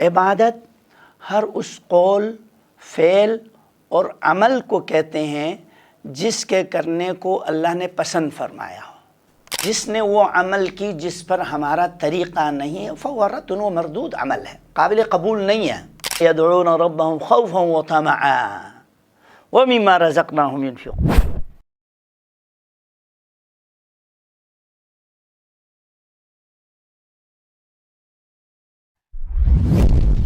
عبادت ہر اس قول، فعل اور عمل کو کہتے ہیں جس کے کرنے کو اللہ نے پسند فرمایا ہو۔ جس نے وہ عمل کی جس پر ہمارا طریقہ نہیں ہے فہو رد و مردود عمل ہے، قابل قبول نہیں ہے۔ یدعون ربهم خوفا وطمعا ومما رزقناهم ينفقون۔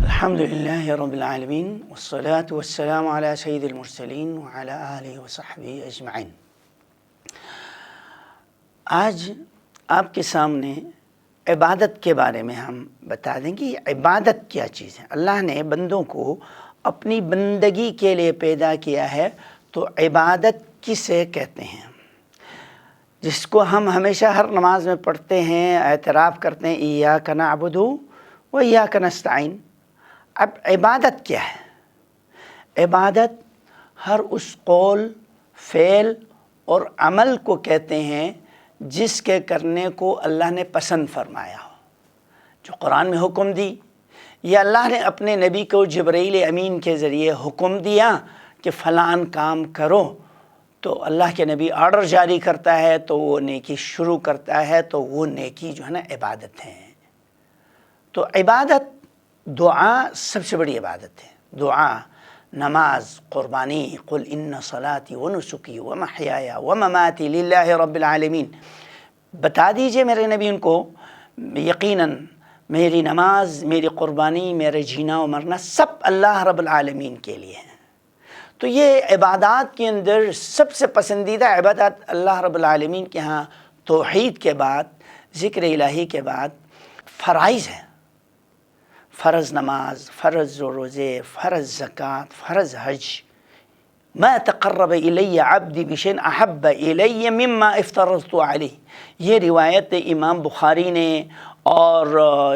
الحمد للہ رب العالمین والصلاة والسلام علی سید المرسلین وعلی آلہ وصحبہ اجمعین۔ آج آپ کے سامنے عبادت کے بارے میں ہم بتا دیں گے عبادت کیا چیز ہے۔ اللہ نے بندوں کو اپنی بندگی کے لیے پیدا کیا ہے، تو عبادت کسے کہتے ہیں؟ جس کو ہم ہمیشہ ہر نماز میں پڑھتے ہیں، اعتراف کرتے ہیں ایاک نعبد و ایاک نستعین۔ اب عبادت کیا ہے؟ عبادت ہر اس قول، فعل اور عمل کو کہتے ہیں جس کے کرنے کو اللہ نے پسند فرمایا ہو، جو قرآن میں حکم دی، یا اللہ نے اپنے نبی کو جبرائیل امین کے ذریعے حکم دیا کہ فلان کام کرو، تو اللہ کے نبی آرڈر جاری کرتا ہے تو وہ نیکی شروع کرتا ہے، تو وہ نیکی جو ہے نا عبادت ہے۔ تو عبادت دعا سب سے بڑی عبادت ہے۔ دعا، نماز، قربانی، قل ان صلاتی ونسکی ومحیای ومماتی للہ رب العالمین۔ بتا دیجئے میرے نبی ان کو، یقیناً میری نماز، میری قربانی، میرے جینا و مرنا سب اللہ رب العالمین کے لیے ہیں۔ تو یہ عبادات کے اندر سب سے پسندیدہ عبادت اللہ رب العالمین کے ہاں توحید کے بعد، ذکر الہی کے بعد فرائض ہیں۔ فرض نماز، فرض روزے، فرض زکوٰۃ، فرض حج۔ ما تقرب الی عبدی بشیء احب الی مما افترضت علیہ۔ یہ روایت امام بخاری نے اور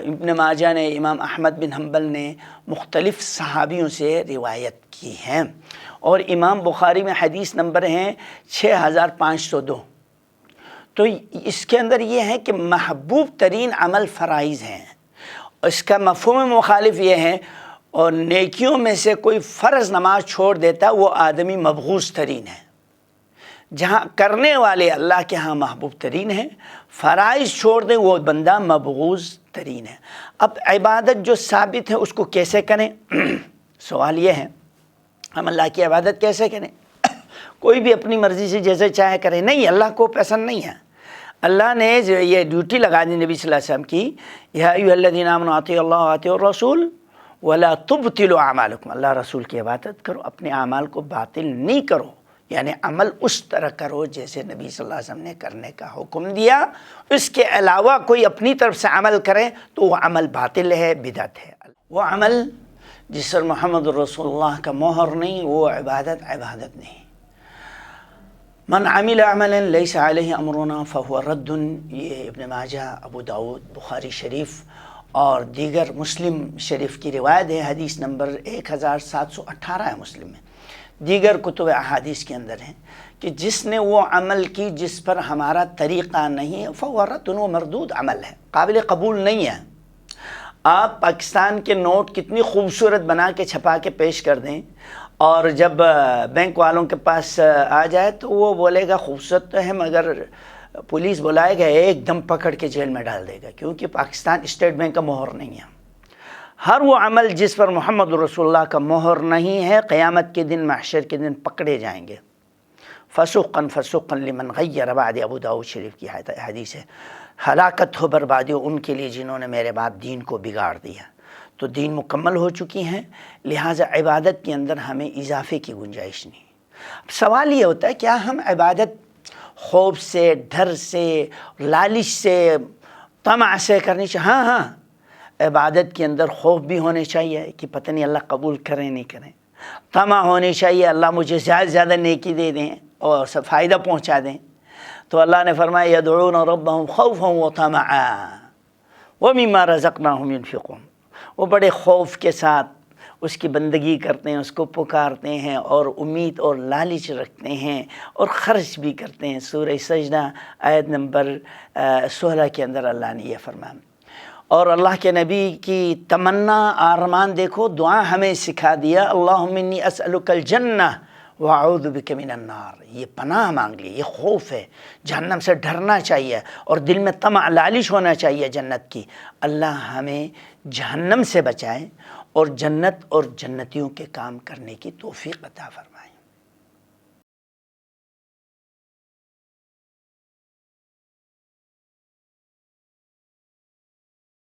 ابن ماجہ نے، امام احمد بن حنبل نے مختلف صحابیوں سے روایت کی ہیں، اور امام بخاری میں حدیث نمبر ہیں 6502۔ تو اس کے اندر یہ ہے کہ محبوب ترین عمل فرائض ہیں۔ اس کا مفہوم مخالف یہ ہے، اور نیکیوں میں سے کوئی فرض نماز چھوڑ دیتا وہ آدمی مبغوض ترین ہے۔ جہاں کرنے والے اللہ کے ہاں محبوب ترین ہیں، فرائض چھوڑ دیں وہ بندہ مبغوض ترین ہے۔ اب عبادت جو ثابت ہے اس کو کیسے کریں؟ سوال یہ ہے ہم اللہ کی عبادت کیسے کریں؟ کوئی بھی اپنی مرضی سے جیسے چاہے کرے، نہیں، اللہ کو پسند نہیں ہے۔ اللہ نے یہ ڈیوٹی لگا دی نبی صلی اللہ علیہ وسلم کی، یا ایھا الذین آمنوا اطیعوا اللہ واطیعوا الرسول ولا تبطلوا اعمالکم۔ اللہ رسول کی عبادت کرو، اپنے اعمال کو باطل نہیں کرو، یعنی عمل اس طرح کرو جیسے نبی صلی اللہ علیہ وسلم نے کرنے کا حکم دیا۔ اس کے علاوہ کوئی اپنی طرف سے عمل کرے تو وہ عمل باطل ہے، بدعت ہے۔ وہ عمل جس پر محمد رسول اللہ کا مہر نہیں، وہ عبادت نہیں۔ من عمل عملا لیس علیہ امرنا فہو رد، یہ ابن ماجہ، ابو داود، بخاری شریف اور دیگر مسلم شریف کی روایت ہے، حدیث نمبر 1718 ہے مسلم میں، دیگر کتب احادیث کے اندر ہیں کہ جس نے وہ عمل کی جس پر ہمارا طریقہ نہیں ہے فہو رد و مردود عمل ہے، قابل قبول نہیں ہے۔ آپ پاکستان کے نوٹ کتنی خوبصورت بنا کے چھپا کے پیش کر دیں، اور جب بینک والوں کے پاس آ جائے تو وہ بولے گا خوبصورت تو ہے، مگر پولیس بلائے گا ایک دم پکڑ کے جیل میں ڈال دے گا، کیونکہ پاکستان اسٹیٹ بینک کا مہر نہیں ہے۔ ہر وہ عمل جس پر محمد رسول اللہ کا مہر نہیں ہے قیامت کے دن، محشر کے دن پکڑے جائیں گے۔ فسوقا فسوقا لمن غیر بعد، ابو داؤد شریف کی حدیث ہے، ہلاکت ہو، بربادی ہو ان کے لیے جنہوں نے میرے بعد دین کو بگاڑ دیا۔ تو دین مکمل ہو چکی ہیں، لہٰذا عبادت کے اندر ہمیں اضافے کی گنجائش نہیں۔ سوال یہ ہوتا ہے کیا ہم عبادت خوف سے، ڈر سے، لالچ سے، طمع سے کرنی چاہیے؟ ہاں، عبادت کے اندر خوف بھی ہونے چاہیے کہ پتہ نہیں اللہ قبول کریں نہیں کریں، طمع ہونی چاہیے اللہ مجھے زیادہ سے زیادہ نیکی دے دیں اور سب فائدہ پہنچا دیں۔ تو اللہ نے فرمایا یدعون ربهم خوفا وطمعا ومما رزقناهم ينفقون۔ وہ بڑے خوف کے ساتھ اس کی بندگی کرتے ہیں، اس کو پکارتے ہیں، اور امید اور لالچ رکھتے ہیں، اور خرچ بھی کرتے ہیں۔ سورہ سجدہ آیت نمبر 16 کے اندر اللہ نے یہ فرمایا۔ اور اللہ کے نبی کی تمنا آرمان دیکھو، دعا ہمیں سکھا دیا، اللہم انی اسألک الجنہ وَأَعُوذُ بِكَ مِنَ النَّارِ، یہ پناہ مانگ لی، یہ خوف ہے، جہنم سے ڈرنا چاہیے اور دل میں طمع لالش ہونا چاہیے جنت کی۔ اللہ ہمیں جہنم سے بچائے اور جنت اور جنتیوں کے کام کرنے کی توفیق عطا فرمائے۔